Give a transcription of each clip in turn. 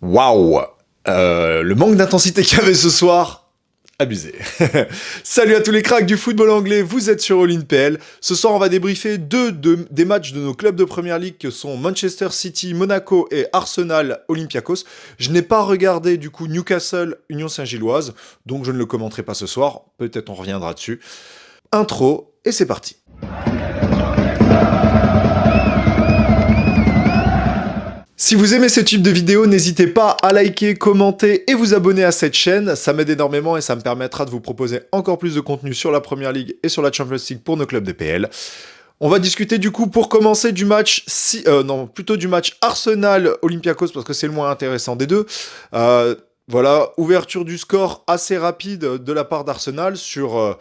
Waouh. Le manque d'intensité qu'il y avait ce soir, abusé. Salut à tous les cracks du football anglais, vous êtes sur All-in-PL. Ce soir, on va débriefer des matchs de nos clubs de Première Ligue que sont Manchester City, Monaco et Arsenal Olympiakos. Je n'ai pas regardé du coup Newcastle Union Saint-Gilloise, donc je ne le commenterai pas ce soir. Peut-être on reviendra dessus. Intro, et c'est parti. Si vous aimez ce type de vidéo, n'hésitez pas à liker, commenter et vous abonner à cette chaîne. Ça m'aide énormément et ça me permettra de vous proposer encore plus de contenu sur la Première Ligue et sur la Champions League pour nos clubs DPL. On va discuter du coup pour commencer du match, du match Arsenal-Olympiakos parce que c'est le moins intéressant des deux. Voilà, ouverture du score assez rapide de la part d'Arsenal sur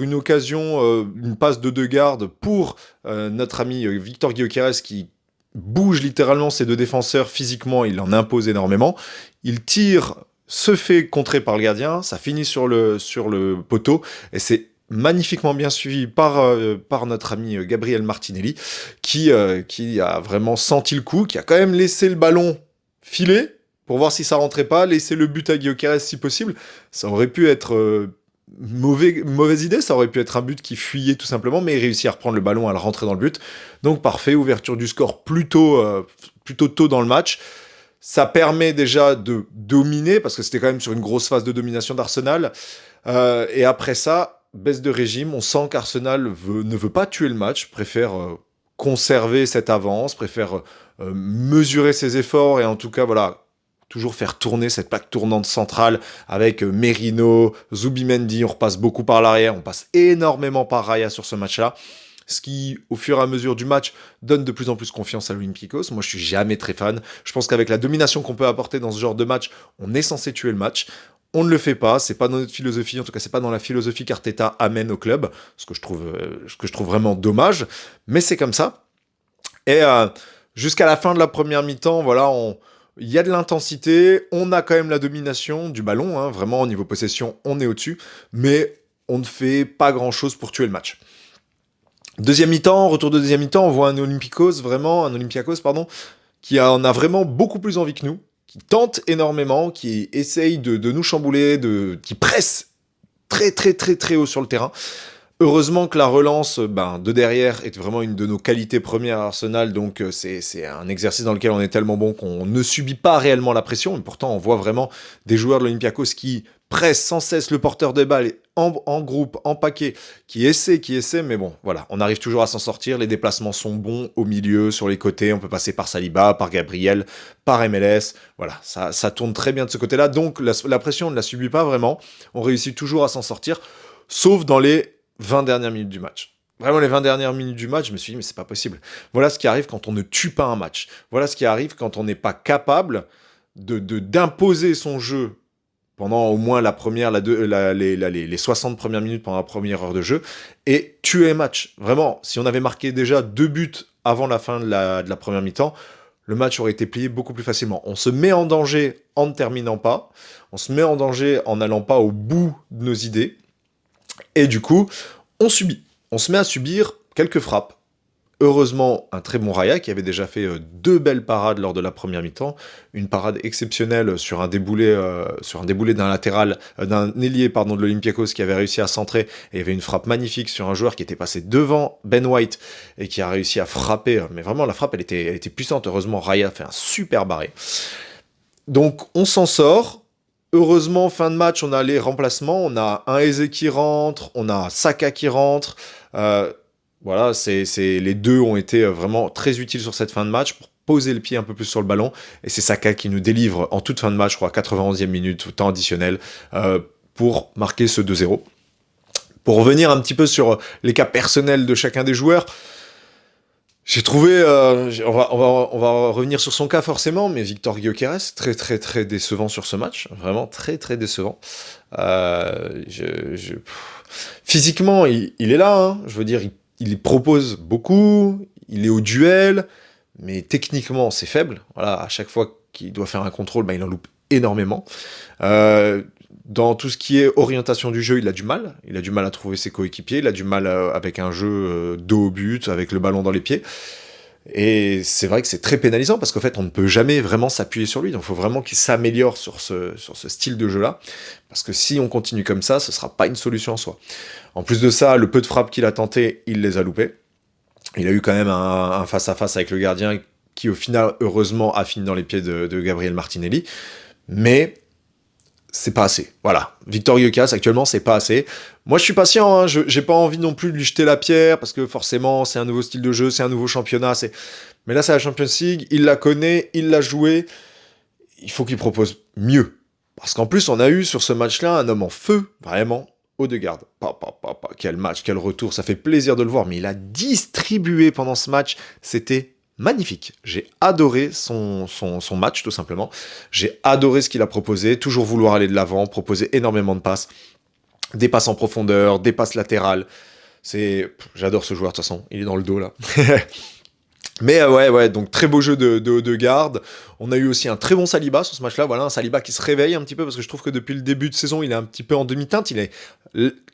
une occasion, une passe de deux gardes pour notre ami Victor Gyökeres qui bouge littéralement ses deux défenseurs physiquement, il en impose énormément. Il tire, se fait contrer par le gardien, ça finit sur le poteau, et c'est magnifiquement bien suivi par notre ami Gabriel Martinelli, qui a vraiment senti le coup, qui a quand même laissé le ballon filer, pour voir si ça rentrait pas, laisser le but à Gyökeres si possible. Ça aurait pu être mauvaise idée, ça aurait pu être un but qui fuyait tout simplement, mais il réussit à reprendre le ballon, à le rentrer dans le but. Donc parfait, ouverture du score plutôt tôt dans le match. Ça permet déjà de dominer, parce que c'était quand même sur une grosse phase de domination d'Arsenal. Et après ça, baisse de régime, on sent qu'Arsenal ne veut pas tuer le match, préfère conserver cette avance, préfère mesurer ses efforts, et en tout cas, voilà, toujours faire tourner cette plaque tournante centrale avec Merino, Zubimendi, on repasse beaucoup par l'arrière, on passe énormément par Raya sur ce match-là, ce qui, au fur et à mesure du match, donne de plus en plus confiance à l'Olympiakos. Moi, je suis jamais très fan. Je pense qu'avec la domination qu'on peut apporter dans ce genre de match, on est censé tuer le match. On ne le fait pas, c'est pas dans notre philosophie, en tout cas c'est pas dans la philosophie qu'Arteta amène au club, ce que je trouve vraiment dommage, mais c'est comme ça. Et jusqu'à la fin de la première mi-temps, voilà, il y a de l'intensité, on a quand même la domination du ballon, hein, vraiment au niveau possession, on est au-dessus, mais on ne fait pas grand-chose pour tuer le match. Deuxième mi-temps, retour de deuxième mi-temps, on voit un Olympiakos, qui en a vraiment beaucoup plus envie que nous, qui tente énormément, qui essaye de nous chambouler, qui presse très très très très haut sur le terrain. Heureusement que la relance de derrière est vraiment une de nos qualités premières à Arsenal, donc c'est un exercice dans lequel on est tellement bon qu'on ne subit pas réellement la pression, mais pourtant on voit vraiment des joueurs de l'Olympiakos qui pressent sans cesse le porteur de balle en groupe, en paquet, qui essaient, mais bon, voilà, on arrive toujours à s'en sortir, les déplacements sont bons au milieu, sur les côtés, on peut passer par Saliba, par Gabriel, par MLS, voilà, ça tourne très bien de ce côté-là, donc la pression on ne la subit pas vraiment, on réussit toujours à s'en sortir, sauf dans les 20 dernières minutes du match. Vraiment, les 20 dernières minutes du match, je me suis dit, mais c'est pas possible. Voilà ce qui arrive quand on ne tue pas un match. Voilà ce qui arrive quand on n'est pas capable d'imposer son jeu pendant au moins les 60 premières minutes pendant la première heure de jeu et tuer un match. Vraiment, si on avait marqué déjà 2 buts avant la fin de la première mi-temps, le match aurait été plié beaucoup plus facilement. On se met en danger en ne terminant pas, on se met en danger en n'allant pas au bout de nos idées, et du coup, on subit. On se met à subir quelques frappes. Heureusement, un très bon Raya qui avait déjà fait 2 belles parades lors de la première mi-temps. Une parade exceptionnelle sur un déboulé d'un latéral, d'un ailier de l'Olympiakos qui avait réussi à centrer. Et il y avait une frappe magnifique sur un joueur qui était passé devant Ben White et qui a réussi à frapper. Mais vraiment, la frappe, elle était puissante. Heureusement, Raya fait un super barré. Donc, on s'en sort. Heureusement, fin de match, on a les remplacements. On a un Eze qui rentre, on a Saka qui rentre. Voilà, les deux ont été vraiment très utiles sur cette fin de match pour poser le pied un peu plus sur le ballon. Et c'est Saka qui nous délivre en toute fin de match, je crois, 91e minute, temps additionnel, pour marquer ce 2-0. Pour revenir un petit peu sur les cas personnels de chacun des joueurs, j'ai trouvé, on va revenir sur son cas forcément, mais Victor Gyökeres, très très très décevant sur ce match, vraiment très très décevant. Physiquement, il est là, hein, je veux dire, il propose beaucoup, il est au duel, mais techniquement c'est faible. Voilà, à chaque fois qu'il doit faire un contrôle, il en loupe énormément. Dans tout ce qui est orientation du jeu, il a du mal à trouver ses coéquipiers, il a du mal avec un jeu dos au but, avec le ballon dans les pieds. Et c'est vrai que c'est très pénalisant parce qu'en fait, on ne peut jamais vraiment s'appuyer sur lui. Donc, il faut vraiment qu'il s'améliore sur ce style de jeu-là. Parce que si on continue comme ça, ce sera pas une solution en soi. En plus de ça, le peu de frappes qu'il a tenté, il les a loupées. Il a eu quand même un face-à-face avec le gardien qui, au final, heureusement, a fini dans les pieds de Gabriel Martinelli. Mais c'est pas assez. Voilà. Victor Gyökeres, actuellement, c'est pas assez. Moi, je suis patient, hein. J'ai pas envie non plus de lui jeter la pierre, parce que forcément, c'est un nouveau style de jeu, c'est un nouveau championnat. Mais là, c'est la Champions League, il la connaît, il l'a joué. Il faut qu'il propose mieux. Parce qu'en plus, on a eu sur ce match-là un homme en feu, vraiment, Odegaard. Quel match, quel retour, ça fait plaisir de le voir. Mais il a distribué pendant ce match, c'était magnifique. J'ai adoré son match, tout simplement. J'ai adoré ce qu'il a proposé, toujours vouloir aller de l'avant, proposer énormément de passes, des passes en profondeur, des passes latérales. J'adore ce joueur, de toute façon, il est dans le dos, là. Mais ouais, donc très beau jeu de Odegaard. On a eu aussi un très bon Saliba sur ce match-là. Voilà, un Saliba qui se réveille un petit peu parce que je trouve que depuis le début de saison, il est un petit peu en demi-teinte. Il est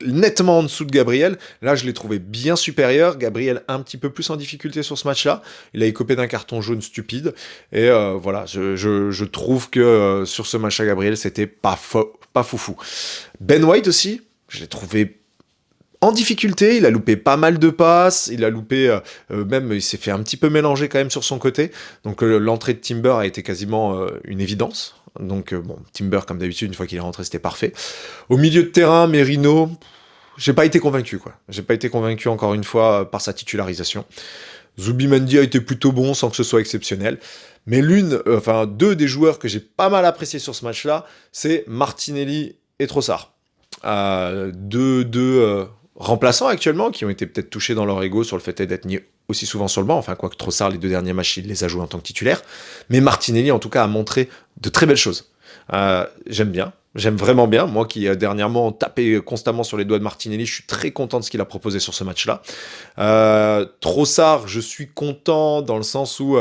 nettement en dessous de Gabriel. Là, je l'ai trouvé bien supérieur. Gabriel un petit peu plus en difficulté sur ce match-là. Il a écopé d'un carton jaune stupide. Et voilà, je trouve que sur ce match-là, Gabriel, c'était pas foufou. Ben White aussi, je l'ai trouvé en difficulté, il a loupé pas mal de passes, il a loupé, même il s'est fait un petit peu mélanger quand même sur son côté, donc l'entrée de Timber a été quasiment une évidence, donc bon, Timber comme d'habitude, une fois qu'il est rentré, c'était parfait. Au milieu de terrain, Merino, j'ai pas été convaincu, quoi. J'ai pas été convaincu encore une fois par sa titularisation. Zubimendi a été plutôt bon sans que ce soit exceptionnel, mais deux des joueurs que j'ai pas mal apprécié sur ce match-là, c'est Martinelli et Trossard. Deux remplaçants actuellement qui ont été peut-être touchés dans leur ego sur le fait d'être mis aussi souvent sur le banc, enfin quoique Trossard les 2 derniers matchs il les a joués en tant que titulaire, mais Martinelli en tout cas a montré de très belles choses. J'aime vraiment bien, moi qui dernièrement tapé constamment sur les doigts de Martinelli, je suis très content de ce qu'il a proposé sur ce match-là. Trossard, je suis content dans le sens où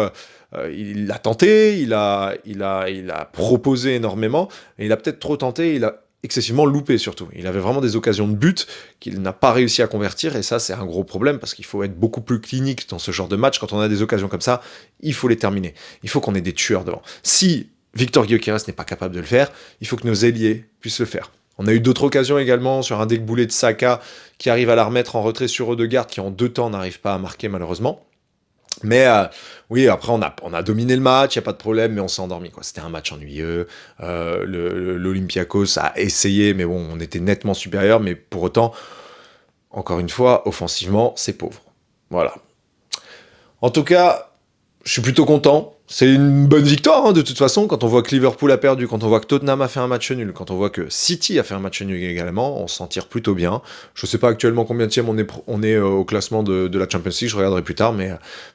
il a tenté, il a proposé énormément, et il a peut-être trop tenté, il a excessivement loupé surtout. Il avait vraiment des occasions de but qu'il n'a pas réussi à convertir, et ça c'est un gros problème, parce qu'il faut être beaucoup plus clinique dans ce genre de match. Quand on a des occasions comme ça, il faut les terminer. Il faut qu'on ait des tueurs devant. Si Victor Gyökeres n'est pas capable de le faire, il faut que nos ailiers puissent le faire. On a eu d'autres occasions également sur un déboulé de Saka qui arrive à la remettre en retrait sur Odegaard, qui en 2 temps n'arrive pas à marquer malheureusement. Mais oui, après on a dominé le match, il n'y a pas de problème, mais on s'est endormi, quoi. C'était un match ennuyeux. L'Olympiakos a essayé, mais bon, on était nettement supérieur. Mais pour autant, encore une fois, offensivement, c'est pauvre. Voilà. En tout cas, je suis plutôt content. C'est une bonne victoire, hein, de toute façon. Quand on voit que Liverpool a perdu, quand on voit que Tottenham a fait un match nul, quand on voit que City a fait un match nul également, on s'en tire plutôt bien. Je sais pas actuellement combien de on est au classement de la Champions League, je regarderai plus tard, mais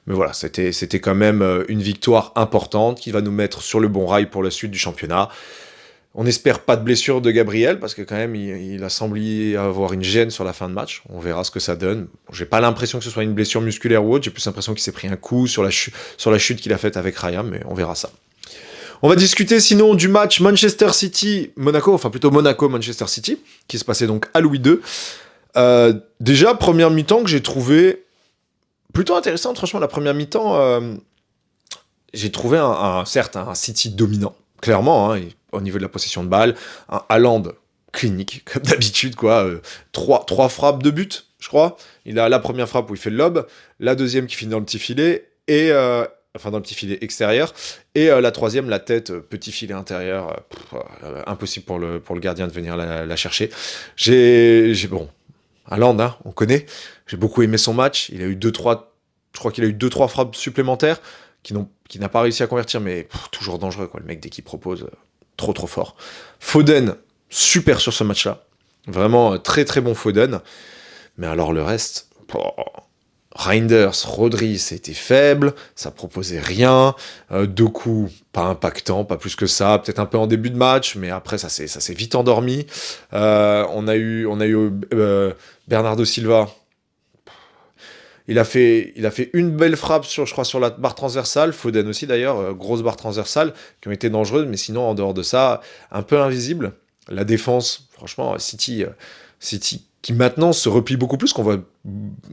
voilà, c'était quand même une victoire importante qui va nous mettre sur le bon rail pour la suite du championnat. On n'espère pas de blessure de Gabriel, parce que quand même, il a semblé avoir une gêne sur la fin de match. On verra ce que ça donne. Bon, j'ai pas l'impression que ce soit une blessure musculaire ou autre, j'ai plus l'impression qu'il s'est pris un coup sur la chute qu'il a faite avec Raya, mais on verra ça. On va discuter sinon du match Manchester City-Monaco, enfin plutôt Monaco-Manchester City, qui se passait donc à Louis II. Déjà, première mi-temps que j'ai trouvé plutôt intéressante. Franchement, la première mi-temps, j'ai trouvé certes un City dominant, clairement, hein, au niveau de la possession de balle, un Haaland clinique, comme d'habitude, quoi. Trois frappes de but, je crois. Il a la première frappe où il fait le lob, la deuxième qui finit dans le petit filet, enfin dans le petit filet extérieur, et la troisième, la tête, petit filet intérieur, impossible pour le gardien de venir la chercher. Bon, Haaland, hein, on connaît, j'ai beaucoup aimé son match, je crois qu'il a eu 2-3 frappes supplémentaires, qui n'a pas réussi à convertir, mais toujours dangereux, quoi. Le mec, dès qu'il propose, trop fort. Foden, super sur ce match-là. Vraiment, très très bon Foden. Mais alors le reste, Reinders, Rodri, c'était faible, ça proposait rien. Doku, pas impactant, pas plus que ça. Peut-être un peu en début de match, mais après, ça s'est vite endormi. On a eu Bernardo Silva. Il a fait une belle frappe je crois, sur la barre transversale, Foden aussi d'ailleurs, grosse barre transversale, qui ont été dangereuses, mais sinon, en dehors de ça, un peu invisible. La défense, franchement, City, City qui maintenant se replie beaucoup plus, qu'on voit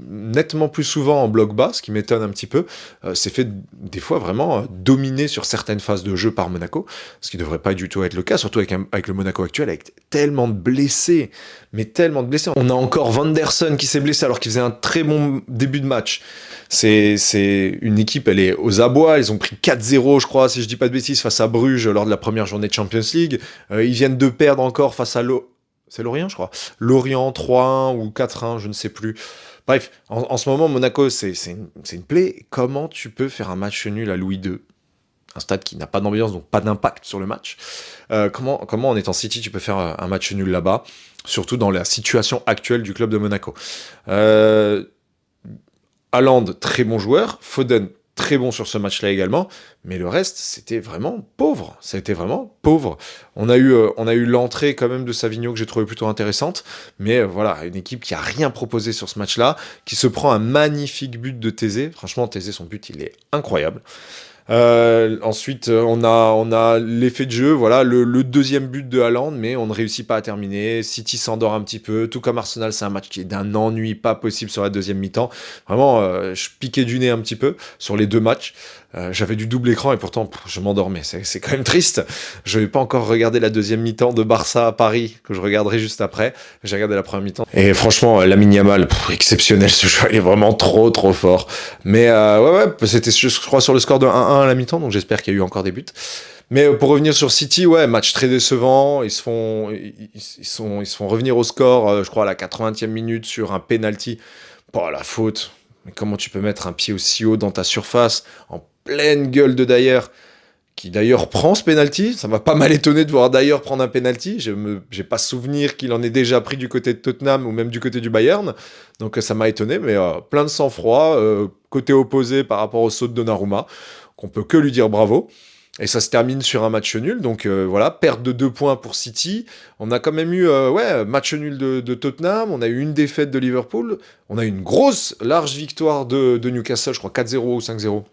nettement plus souvent en bloc bas, ce qui m'étonne un petit peu, s'est fait des fois vraiment dominer sur certaines phases de jeu par Monaco, ce qui devrait pas du tout être le cas, surtout avec le Monaco actuel, avec tellement de blessés, mais tellement de blessés. On a encore Van der Sar qui s'est blessé alors qu'il faisait un très bon début de match. C'est une équipe, elle est aux abois, ils ont pris 4-0, je crois, si je dis pas de bêtises, face à Bruges lors de la première journée de Champions League. Ils viennent de perdre encore face à c'est Lorient, je crois. Lorient 3-1 ou 4-1, je ne sais plus. Bref, en ce moment, Monaco, c'est une plaie. Comment tu peux faire un match nul à Louis II, un stade qui n'a pas d'ambiance, donc pas d'impact sur le match. Comment en étant City, tu peux faire un match nul là-bas, surtout dans la situation actuelle du club de Monaco. Haaland, très bon joueur. Foden, très bon sur ce match-là également, mais le reste, c'était vraiment pauvre. Ça a été vraiment pauvre. On a eu l'entrée quand même de Savigno que j'ai trouvé plutôt intéressante, mais voilà, une équipe qui a rien proposé sur ce match-là, qui se prend un magnifique but de Thésée. Franchement, Thésée, son but, il est incroyable. Ensuite, on a l'effet de jeu, voilà, le deuxième but de Haaland, mais on ne réussit pas à terminer. City s'endort un petit peu, tout comme Arsenal, c'est un match qui est d'un ennui pas possible sur la deuxième mi-temps. Vraiment, je piquais du nez un petit peu sur les deux matchs. J'avais du double écran et pourtant je m'endormais. C'est quand même triste. Je n'ai pas encore regardé la deuxième mi-temps de Barça à Paris, que je regarderai juste après. J'ai regardé la première mi-temps. Et franchement, Lamine Yamal, exceptionnel ce jeu. Il est vraiment trop fort. Mais ouais, c'était, je crois, sur le score de 1-1 à la mi-temps, donc j'espère qu'il y a eu encore des buts. Mais pour revenir sur City, ouais, match très décevant. Ils se font revenir au score, je crois, à la 80e minute sur un penalty. Pas la faute. Mais comment tu peux mettre un pied aussi haut dans ta surface, en pleine gueule de Dyer, qui d'ailleurs prend ce penalty. Ça m'a pas mal étonné de voir Dyer prendre un penalty. J'ai pas souvenir qu'il en ait déjà pris du côté de Tottenham ou même du côté du Bayern. Donc ça m'a étonné, mais plein de sang-froid, côté opposé par rapport au saut de Donnarumma, qu'on peut que lui dire bravo. Et ça se termine sur un match nul, donc voilà, perte de 2 points pour City. On a quand même eu match nul de Tottenham, on a eu une défaite de Liverpool, on a eu une grosse, large victoire de Newcastle, je crois 4-0 ou 5-0.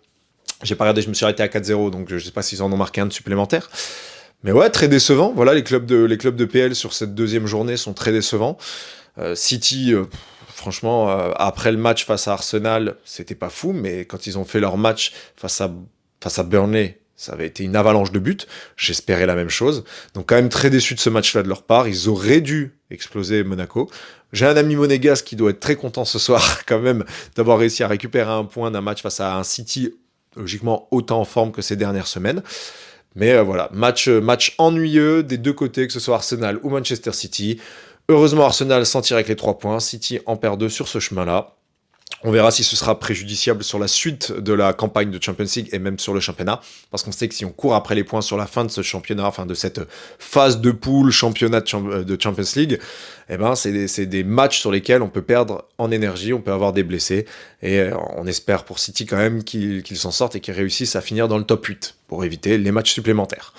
J'ai pas regardé, je me suis arrêté à 4-0, donc je sais pas s'ils en ont marqué un de supplémentaire. Mais ouais, très décevant. Voilà, les clubs de PL sur cette deuxième journée sont très décevants. City, franchement, après le match face à Arsenal, c'était pas fou, mais quand ils ont fait leur match face à Burnley, ça avait été une avalanche de buts. J'espérais la même chose. Donc quand même très déçu de ce match-là de leur part. Ils auraient dû exploser Monaco. J'ai un ami monégasque qui doit être très content ce soir quand même d'avoir réussi à récupérer un point d'un match face à un City logiquement autant en forme que ces dernières semaines. Mais voilà, match ennuyeux des deux côtés, que ce soit Arsenal ou Manchester City. Heureusement, Arsenal s'en tire avec les 3 points. City en perd 2 sur ce chemin-là. On verra si ce sera préjudiciable sur la suite de la campagne de Champions League et même sur le championnat, parce qu'on sait que si on court après les points sur la fin de ce championnat, enfin de cette phase de poule championnat de Champions League, eh ben c'est des matchs sur lesquels on peut perdre en énergie, on peut avoir des blessés, et on espère pour City quand même qu'ils s'en sortent et qu'ils réussissent à finir dans le top 8 pour éviter les matchs supplémentaires.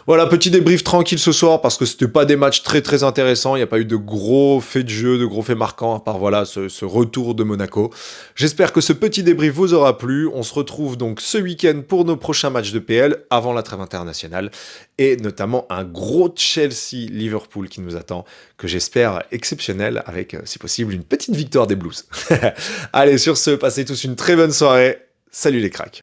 Voilà, petit débrief tranquille ce soir, parce que c'était pas des matchs très intéressants, il n'y a pas eu de gros faits de jeu, de gros faits marquants, à part voilà ce retour de Monaco. J'espère que ce petit débrief vous aura plu, on se retrouve donc ce week-end pour nos prochains matchs de PL, avant la trêve internationale, et notamment un gros Chelsea-Liverpool qui nous attend, que j'espère exceptionnel, avec si possible une petite victoire des Blues. Allez, sur ce, passez tous une très bonne soirée, salut les cracks.